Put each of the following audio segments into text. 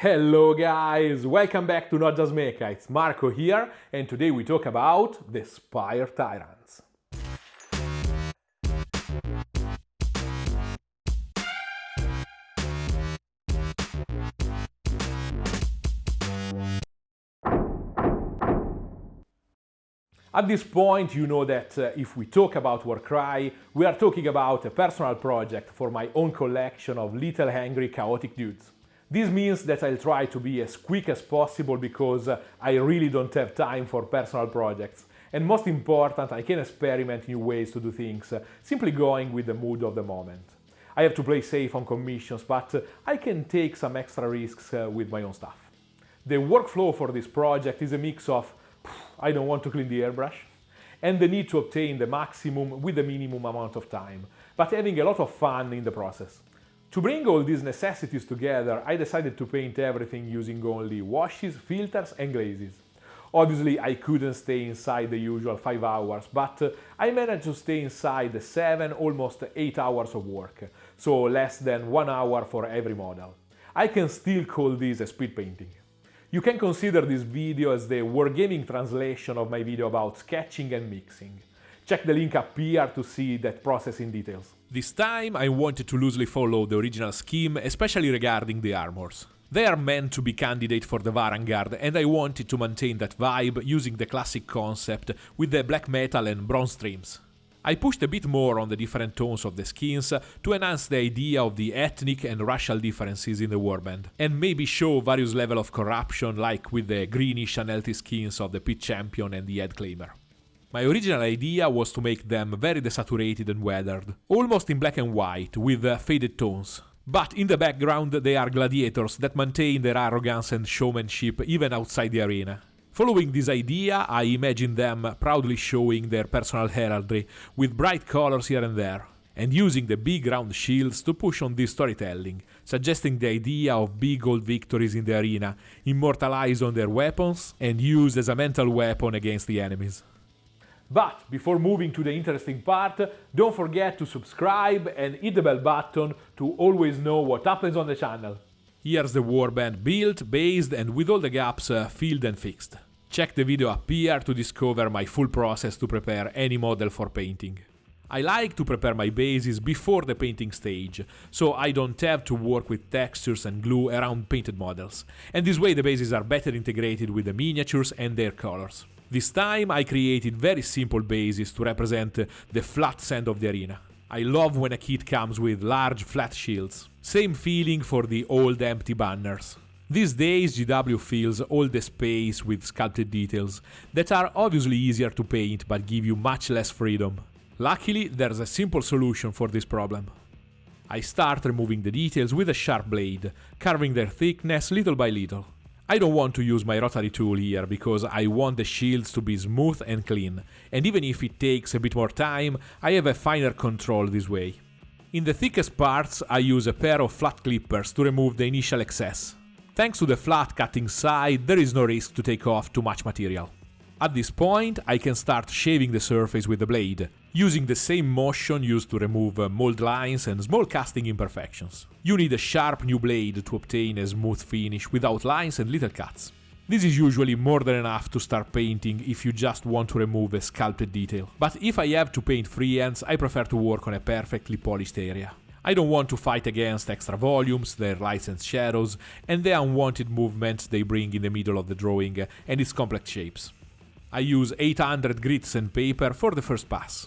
Hello guys, welcome back to Not Just Mecha, it's Marco here, and today we talk about the Spire Tyrants. At this point, you know that if we talk about Warcry, we are talking about a personal project for my own collection of little angry chaotic dudes. This means that I'll try to be as quick as possible because I really don't have time for personal projects. And most important, I can experiment new ways to do things, simply going with the mood of the moment. I have to play safe on commissions, but I can take some extra risks with my own stuff. The workflow for this project is a mix of I don't want to clean the airbrush, and the need to obtain the maximum with the minimum amount of time, but having a lot of fun in the process. To bring all these necessities together, I decided to paint everything using only washes, filters and glazes. Obviously, I couldn't stay inside the usual 5 hours, but I managed to stay inside 7, almost 8 hours of work, so less than 1 hour for every model. I can still call this a speed painting. You can consider this video as the wargaming translation of my video about sketching and mixing. Check the link up here to see that process in details. This time I wanted to loosely follow the original scheme, especially regarding the armors. They are meant to be candidate for the Vanguard, and I wanted to maintain that vibe using the classic concept with the black metal and bronze trims. I pushed a bit more on the different tones of the skins to enhance the idea of the ethnic and racial differences in the warband, and maybe show various levels of corruption like with the greenish unhealthy skins of the Pit Champion and the Head Claimer. My original idea was to make them very desaturated and weathered, almost in black and white with faded tones. But in the background they are gladiators that maintain their arrogance and showmanship even outside the arena. Following this idea, I imagined them proudly showing their personal heraldry with bright colors here and there, and using the big round shields to push on this storytelling, suggesting the idea of big old victories in the arena, immortalized on their weapons and used as a mental weapon against the enemies. But before moving to the interesting part, don't forget to subscribe and hit the bell button to always know what happens on the channel. Here's the warband built, based and with all the gaps filled and fixed. Check the video up here to discover my full process to prepare any model for painting. I like to prepare my bases before the painting stage, so I don't have to work with textures and glue around painted models, and this way the bases are better integrated with the miniatures and their colors. This time I created very simple bases to represent the flat sand of the arena. I love when a kit comes with large flat shields. Same feeling for the old empty banners. These days GW fills all the space with sculpted details that are obviously easier to paint but give you much less freedom. Luckily, there's a simple solution for this problem. I start removing the details with a sharp blade, carving their thickness little by little. I don't want to use my rotary tool here because I want the shields to be smooth and clean, and even if it takes a bit more time, I have a finer control this way. In the thickest parts I use a pair of flat clippers to remove the initial excess. Thanks to the flat cutting side, there is no risk to take off too much material. At this point, I can start shaving the surface with the blade, using the same motion used to remove mold lines and small casting imperfections. You need a sharp new blade to obtain a smooth finish without lines and little cuts. This is usually more than enough to start painting if you just want to remove a sculpted detail. But if I have to paint freehands, I prefer to work on a perfectly polished area. I don't want to fight against extra volumes, their lights and shadows, and the unwanted movements they bring in the middle of the drawing and its complex shapes. I use 800 grit sandpaper for the first pass.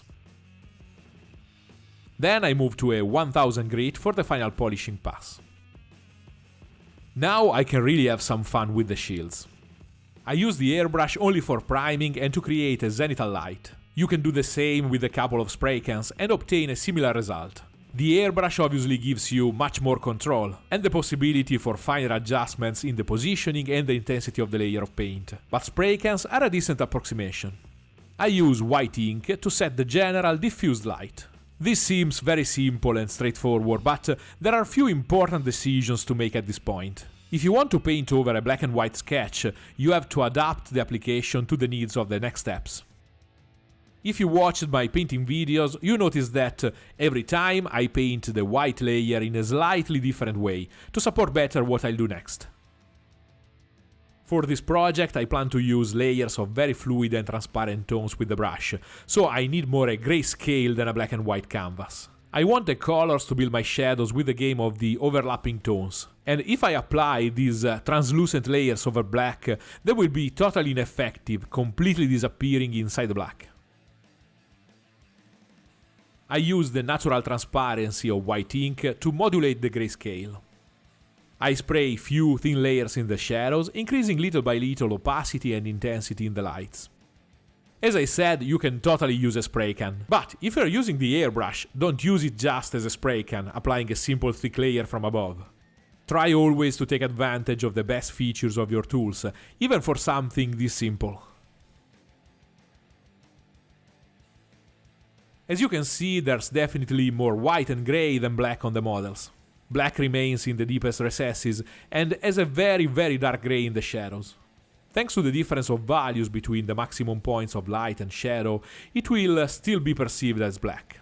Then I move to a 1000 grit for the final polishing pass. Now I can really have some fun with the shields. I use the airbrush only for priming and to create a zenithal light. You can do the same with a couple of spray cans and obtain a similar result. The airbrush obviously gives you much more control and the possibility for finer adjustments in the positioning and the intensity of the layer of paint, but spray cans are a decent approximation. I use white ink to set the general diffused light. This seems very simple and straightforward, but there are few important decisions to make at this point. If you want to paint over a black and white sketch, you have to adapt the application to the needs of the next steps. If you watched my painting videos, you notice that every time I paint the white layer in a slightly different way to support better what I'll do next. For this project I plan to use layers of very fluid and transparent tones with the brush, so I need more a grayscale than a black and white canvas. I want the colors to build my shadows with the game of the overlapping tones. And if I apply these translucent layers over black, they will be totally ineffective, completely disappearing inside the black. I use the natural transparency of white ink to modulate the grayscale. I spray few thin layers in the shadows, increasing little by little opacity and intensity in the lights. As I said, you can totally use a spray can, but if you're using the airbrush, don't use it just as a spray can, applying a simple thick layer from above. Try always to take advantage of the best features of your tools, even for something this simple. As you can see, there's definitely more white and grey than black on the models. Black remains in the deepest recesses and has a very dark grey in the shadows. Thanks to the difference of values between the maximum points of light and shadow, it will still be perceived as black.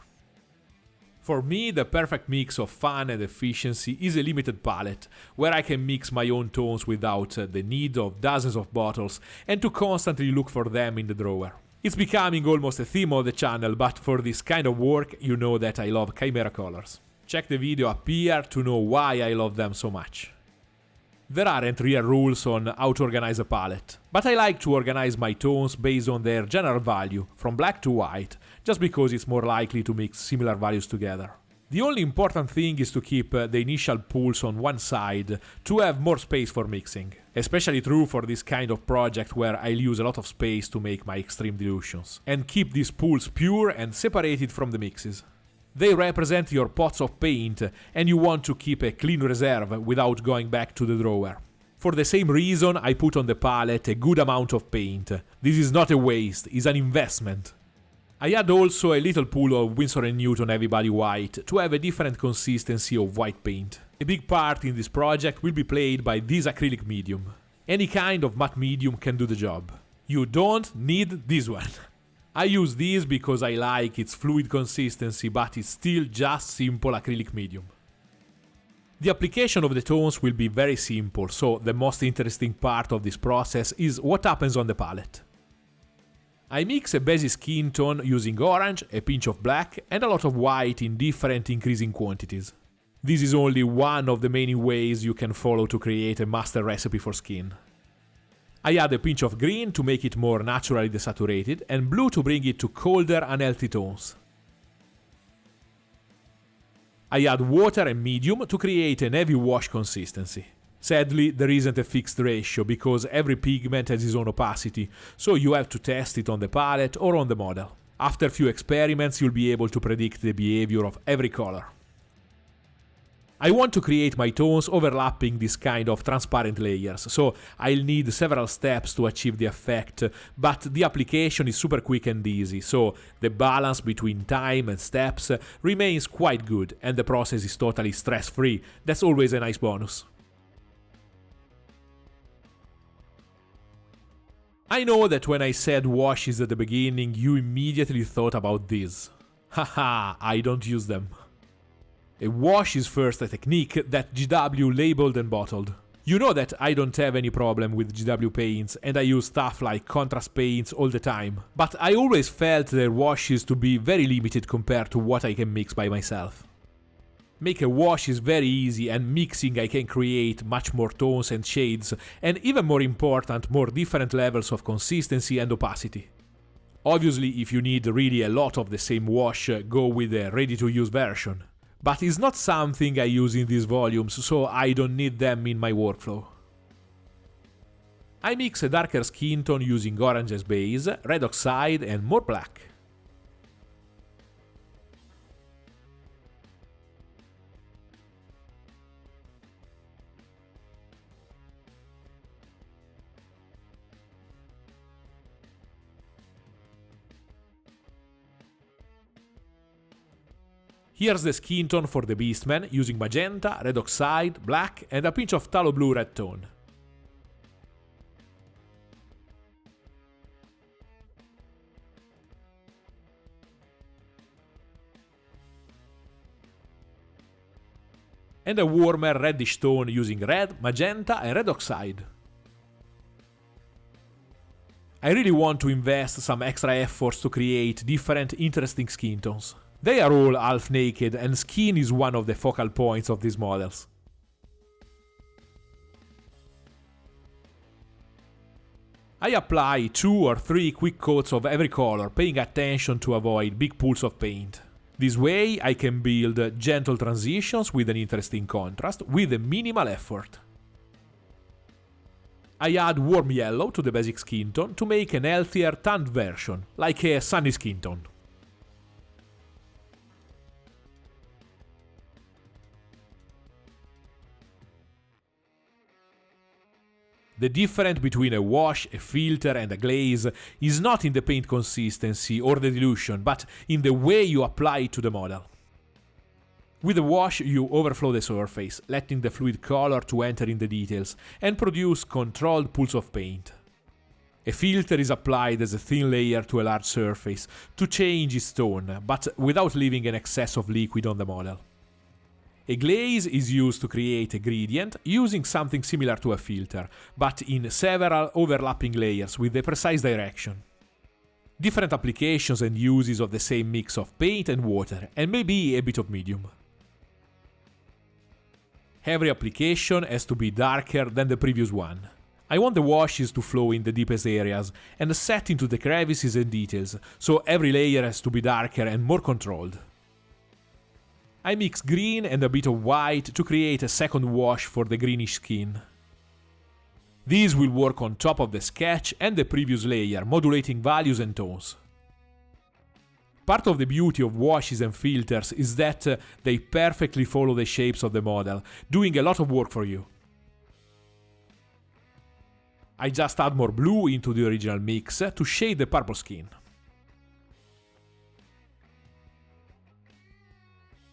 For me, the perfect mix of fun and efficiency is a limited palette, where I can mix my own tones without the need of dozens of bottles and to constantly look for them in the drawer. It's becoming almost a theme of the channel, but for this kind of work, you know that I love Kimera Kolors. Check the video up here to know why I love them so much. There aren't real rules on how to organize a palette, but I like to organize my tones based on their general value, from black to white, just because it's more likely to mix similar values together. The only important thing is to keep the initial pools on one side to have more space for mixing. Especially true for this kind of project where I'll use a lot of space to make my extreme dilutions, and keep these pools pure and separated from the mixes. They represent your pots of paint, and you want to keep a clean reserve without going back to the drawer. For the same reason, I put on the palette a good amount of paint. This is not a waste, it's an investment. I add also a little pool of Winsor & Newton Heavy Body White to have a different consistency of white paint. A big part in this project will be played by this acrylic medium. Any kind of matte medium can do the job. You don't need this one. I use this because I like its fluid consistency, but it's still just simple acrylic medium. The application of the tones will be very simple, so the most interesting part of this process is what happens on the palette. I mix a basic skin tone using orange, a pinch of black, and a lot of white in different increasing quantities. This is only one of the many ways you can follow to create a master recipe for skin. I add a pinch of green to make it more naturally desaturated, and blue to bring it to colder, unhealthy tones. I add water and medium to create an heavy wash consistency. Sadly, there isn't a fixed ratio because every pigment has its own opacity, so you have to test it on the palette or on the model. After a few experiments, you'll be able to predict the behavior of every color. I want to create my tones overlapping this kind of transparent layers, so I'll need several steps to achieve the effect, but the application is super quick and easy, so the balance between time and steps remains quite good, and the process is totally stress-free. That's always a nice bonus. I know that when I said washes at the beginning, you immediately thought about this. Haha, I don't use them. A wash is first a technique that GW labeled and bottled. You know that I don't have any problem with GW paints, and I use stuff like contrast paints all the time, but I always felt their washes to be very limited compared to what I can mix by myself. Make a wash is very easy, and mixing I can create much more tones and shades, and even more important, more different levels of consistency and opacity. Obviously, if you need really a lot of the same wash, go with a ready-to-use version. But it's not something I use in these volumes, so I don't need them in my workflow. I mix a darker skin tone using orange as base, red oxide and more black. Here's the skin tone for the Beastman, using magenta, red oxide, black and a pinch of phthalo blue red tone. And a warmer reddish tone using red, magenta and red oxide. I really want to invest some extra efforts to create different interesting skin tones. They are all half naked and skin is one of the focal points of these models. I apply 2 or 3 quick coats of every color, paying attention to avoid big pools of paint. This way I can build gentle transitions with an interesting contrast, with a minimal effort. I add warm yellow to the basic skin tone to make an healthier tanned version, like a sunny skin tone. The difference between a wash, a filter and a glaze is not in the paint consistency or the dilution, but in the way you apply it to the model. With a wash you overflow the surface, letting the fluid color to enter in the details and produce controlled pools of paint. A filter is applied as a thin layer to a large surface to change its tone, but without leaving an excess of liquid on the model. A glaze is used to create a gradient using something similar to a filter, but in several overlapping layers with a precise direction. Different applications and uses of the same mix of paint and water, and maybe a bit of medium. Every application has to be darker than the previous one. I want the washes to flow in the deepest areas and set into the crevices and details, so every layer has to be darker and more controlled. I mix green and a bit of white to create a second wash for the greenish skin. These will work on top of the sketch and the previous layer, modulating values and tones. Part of the beauty of washes and filters is that they perfectly follow the shapes of the model, doing a lot of work for you. I just add more blue into the original mix to shade the purple skin.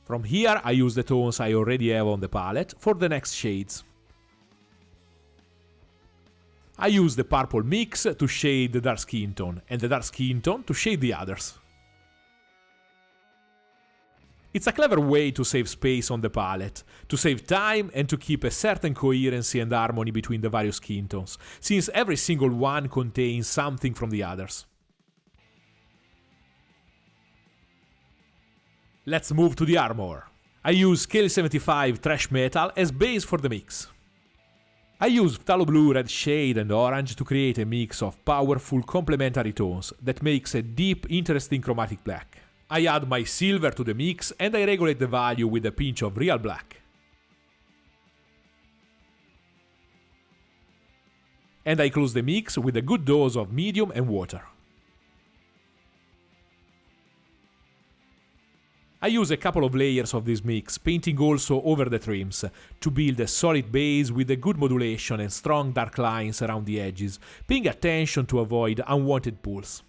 From here I use the tones I already have on the palette for the next shades. I use the purple mix to shade the dark skin tone, and the dark skin tone to shade the others. It's a clever way to save space on the palette, to save time and to keep a certain coherency and harmony between the various skin tones, since every single one contains something from the others. Let's move to the armor. I use Scale 75 Trash Metal as base for the mix. I use phthalo blue, red shade and orange to create a mix of powerful complementary tones that makes a deep, interesting chromatic black. I add my silver to the mix and I regulate the value with a pinch of real black. And I close the mix with a good dose of medium and water. I use a couple of layers of this mix, painting also over the trims, to build a solid base with a good modulation and strong dark lines around the edges, paying attention to avoid unwanted pools.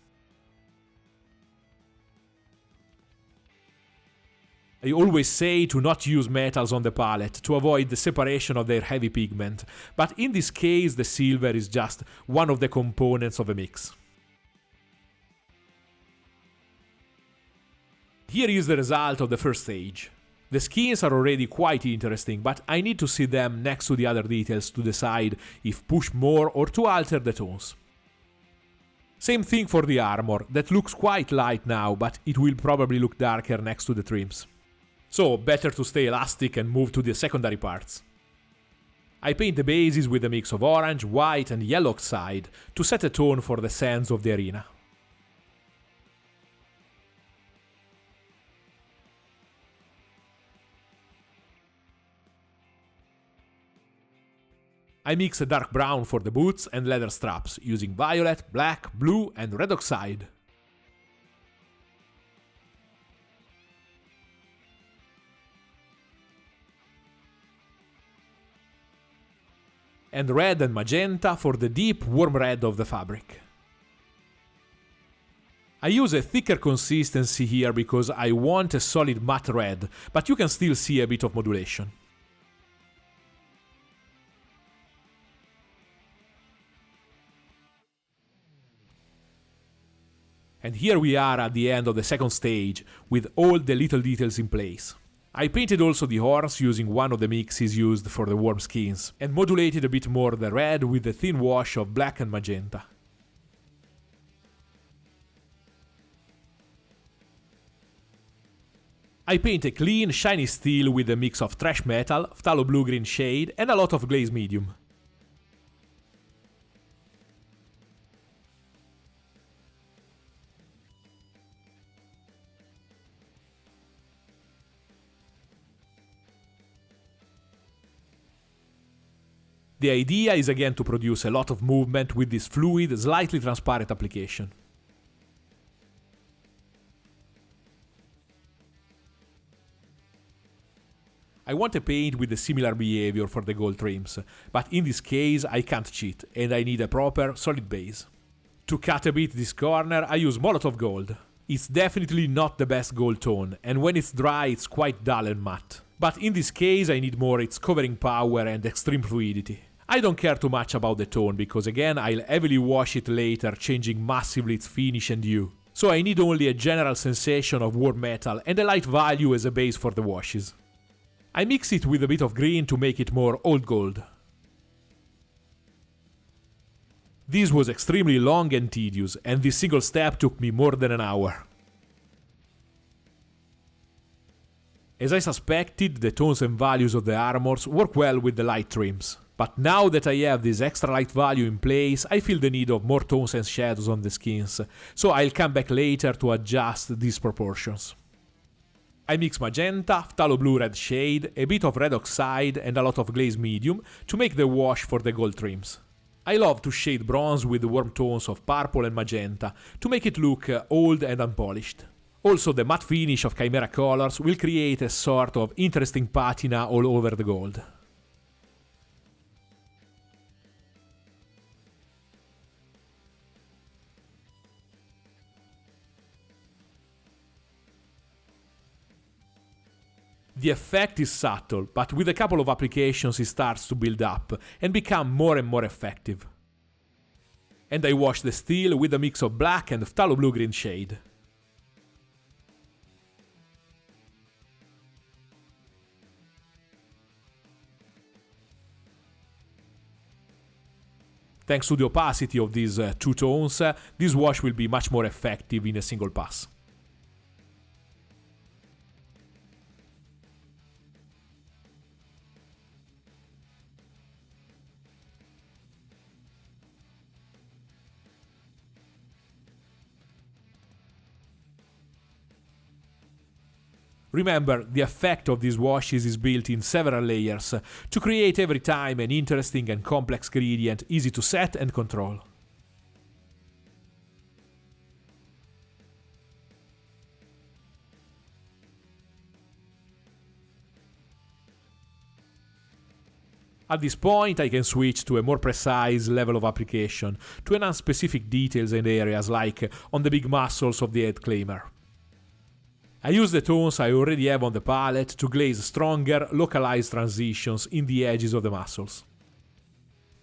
I always say to not use metals on the palette to avoid the separation of their heavy pigment, but in this case the silver is just one of the components of a mix. Here is the result of the first stage. The skins are already quite interesting, but I need to see them next to the other details to decide if push more or to alter the tones. Same thing for the armor, that looks quite light now, but it will probably look darker next to the trims. So better to stay elastic and move to the secondary parts. I paint the bases with a mix of orange, white and yellow oxide to set a tone for the sands of the arena. I mix a dark brown for the boots and leather straps, using violet, black, blue and red oxide. And red and magenta for the deep warm red of the fabric. I use a thicker consistency here because I want a solid matte red, but you can still see a bit of modulation. And here we are at the end of the second stage, with all the little details in place. I painted also the horse using one of the mixes used for the warm skins, and modulated a bit more the red with a thin wash of black and magenta. I paint a clean, shiny steel with a mix of trash metal, phthalo blue-green shade and a lot of glaze medium. The idea is again to produce a lot of movement with this fluid, slightly transparent application. I want a paint with a similar behavior for the gold trims, but in this case I can't cheat and I need a proper, solid base. To cut a bit this corner I use Molotov Gold. It's definitely not the best gold tone, and when it's dry it's quite dull and matte. But in this case I need more its covering power and extreme fluidity. I don't care too much about the tone because again I'll heavily wash it later, changing massively its finish and hue. So I need only a general sensation of warm metal and a light value as a base for the washes. I mix it with a bit of green to make it more old gold. This was extremely long and tedious, and this single step took me more than an hour. As I suspected, the tones and values of the armors work well with the light trims. But now that I have this extra light value in place, I feel the need of more tones and shadows on the skins, so I'll come back later to adjust these proportions. I mix magenta, phthalo blue red shade, a bit of red oxide and a lot of glaze medium to make the wash for the gold trims. I love to shade bronze with warm tones of purple and magenta to make it look old and unpolished. Also the matte finish of Kimera Kolors will create a sort of interesting patina all over the gold. The effect is subtle, but with a couple of applications it starts to build up and become more and more effective. And I wash the steel with a mix of black and phthalo blue-green shade. Thanks to the opacity of these two tones, this wash will be much more effective in a single pass. Remember, the effect of these washes is built in several layers to create every time an interesting and complex gradient easy to set and control. At this point I can switch to a more precise level of application to enhance specific details and areas like on the big muscles of the head claimer. I use the tones I already have on the palette to glaze stronger, localized transitions in the edges of the muscles.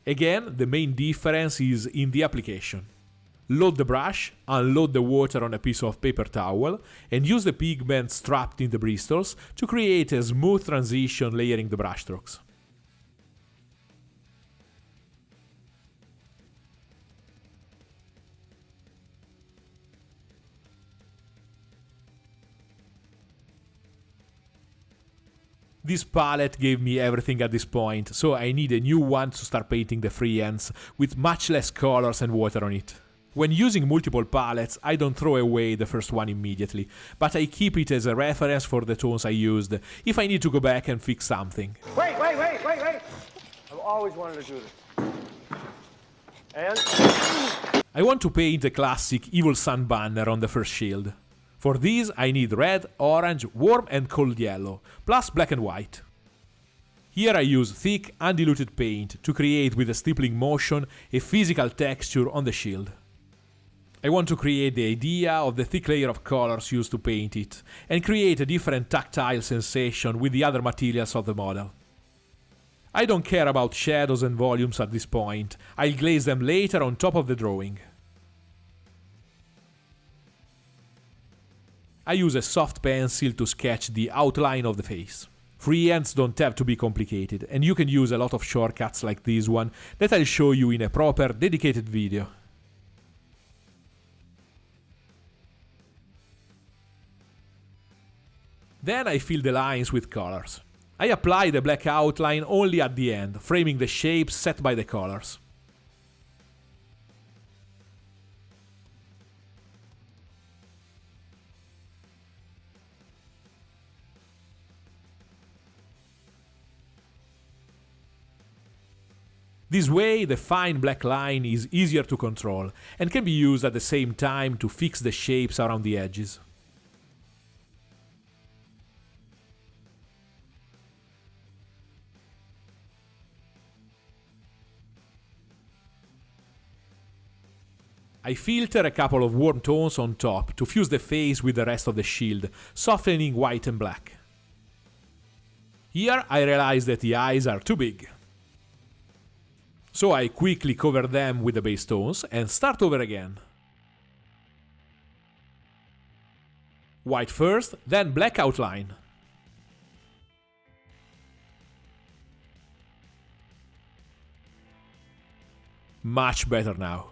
Again, the main difference is in the application. Load the brush, unload the water on a piece of paper towel, and use the pigment trapped in the bristles to create a smooth transition layering the brushstrokes. This palette gave me everything at this point, so I need a new one to start painting the freehands with much less colors and water on it. When using multiple palettes, I don't throw away the first one immediately, but I keep it as a reference for the tones I used, if I need to go back and fix something. Wait! I've always wanted to do this. And? I want to paint a classic Evil Sun banner on the first shield. For this I need red, orange, warm and cold yellow, plus black and white. Here I use thick, undiluted paint to create with a stippling motion a physical texture on the shield. I want to create the idea of the thick layer of colors used to paint it, and create a different tactile sensation with the other materials of the model. I don't care about shadows and volumes at this point, I'll glaze them later on top of the drawing. I use a soft pencil to sketch the outline of the face. Freehands don't have to be complicated, and you can use a lot of shortcuts like this one that I'll show you in a proper, dedicated video. Then I fill the lines with colors. I apply the black outline only at the end, framing the shapes set by the colors. This way, the fine black line is easier to control and can be used at the same time to fix the shapes around the edges. I filter a couple of warm tones on top to fuse the face with the rest of the shield, softening white and black. Here I realize that the eyes are too big. So I quickly cover them with the base tones and start over again. White first, then black outline. Much better now.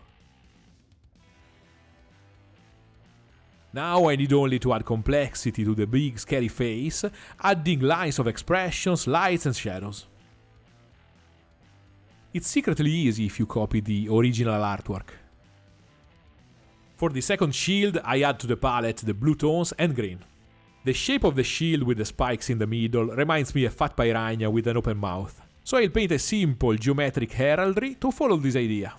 Now I need only to add complexity to the big scary face, adding lines of expressions, lights and shadows. It's secretly easy if you copy the original artwork. For the second shield, I add to the palette the blue tones and green. The shape of the shield with the spikes in the middle reminds me of a fat piranha with an open mouth, so I'll paint a simple geometric heraldry to follow this idea.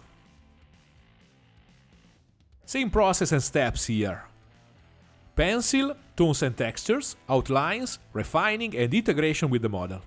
Same process and steps here. Pencil, tones and textures, outlines, refining and integration with the model.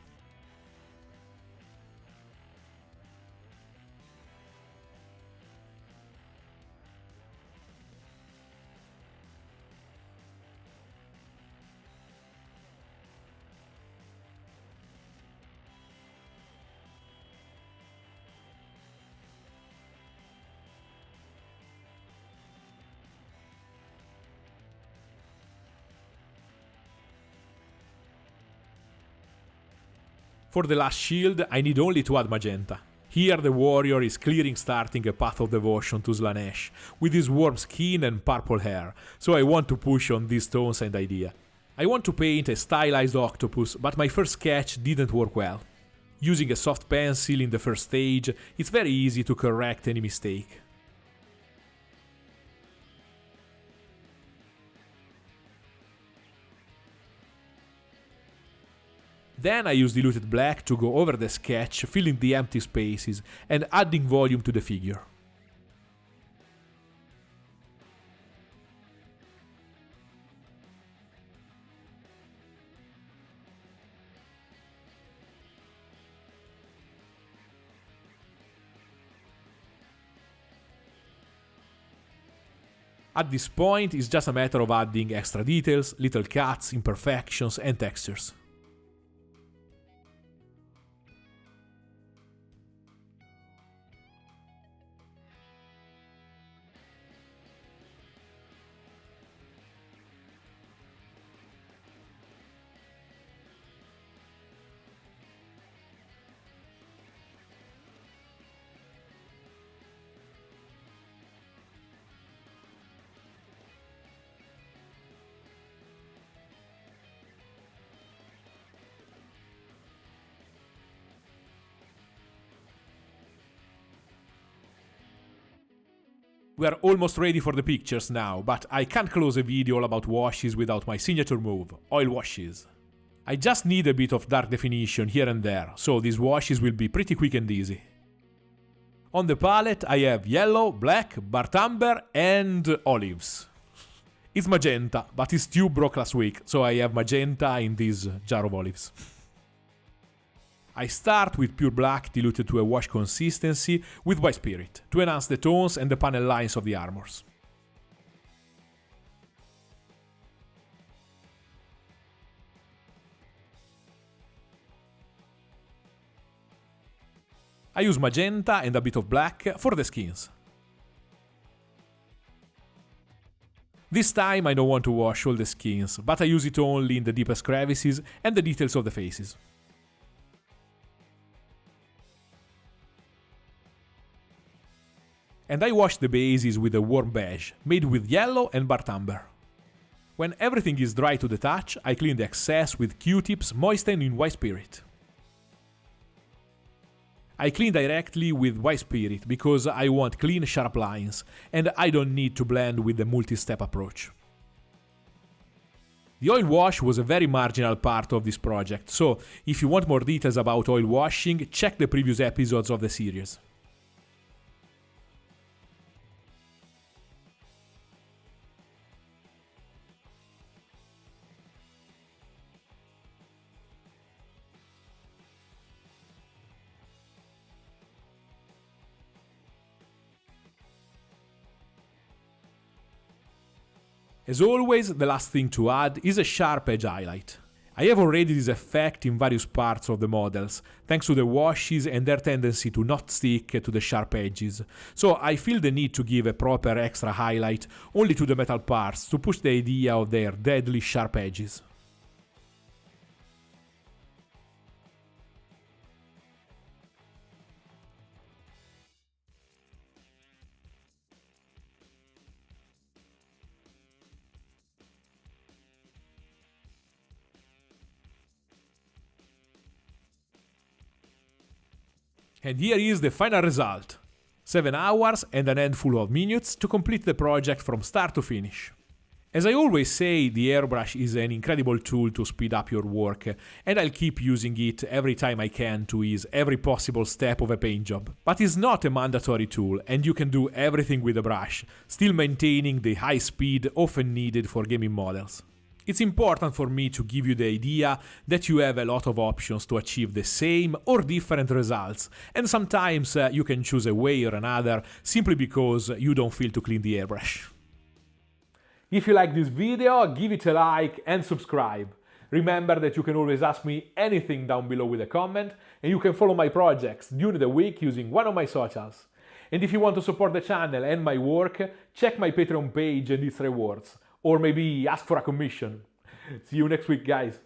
For the last shield, I need only to add magenta. Here the warrior is clearing starting a path of devotion to Slanesh, with his warm skin and purple hair, so I want to push on these tones and idea. I want to paint a stylized octopus, but my first sketch didn't work well. Using a soft pencil in the first stage, it's very easy to correct any mistake. Then I use diluted black to go over the sketch, filling the empty spaces and adding volume to the figure. At this point, it's just a matter of adding extra details, little cuts, imperfections and textures. We are almost ready for the pictures now, but I can't close a video all about washes without my signature move, oil washes. I just need a bit of dark definition here and there, so these washes will be pretty quick and easy. On the palette I have yellow, black, burnt umber and olives. It's magenta, but his tube broke last week, so I have magenta in this jar of olives. I start with pure black diluted to a wash consistency with white spirit, to enhance the tones and the panel lines of the armors. I use magenta and a bit of black for the skins. This time I don't want to wash all the skins, but I use it only in the deepest crevices and the details of the faces. And I wash the bases with a warm beige, made with yellow and burnt umber. When everything is dry to the touch, I clean the excess with Q-tips moistened in white spirit. I clean directly with white spirit because I want clean, sharp lines, and I don't need to blend with the multi-step approach. The oil wash was a very marginal part of this project, so if you want more details about oil washing, check the previous episodes of the series. As always, the last thing to add is a sharp edge highlight. I have already this effect in various parts of the models, thanks to the washes and their tendency to not stick to the sharp edges, so I feel the need to give a proper extra highlight only to the metal parts to push the idea of their deadly sharp edges. And here is the final result. 7 hours and an handful of minutes to complete the project from start to finish. As I always say, the airbrush is an incredible tool to speed up your work, and I'll keep using it every time I can to ease every possible step of a paint job. But it's not a mandatory tool, and you can do everything with a brush, still maintaining the high speed often needed for gaming models. It's important for me to give you the idea that you have a lot of options to achieve the same or different results, and sometimes you can choose a way or another simply because you don't feel to clean the airbrush. If you like this video, give it a like and subscribe. Remember that you can always ask me anything down below with a comment, and you can follow my projects during the week using one of my socials. And if you want to support the channel and my work, check my Patreon page and its rewards. Or maybe ask for a commission. See you next week, guys.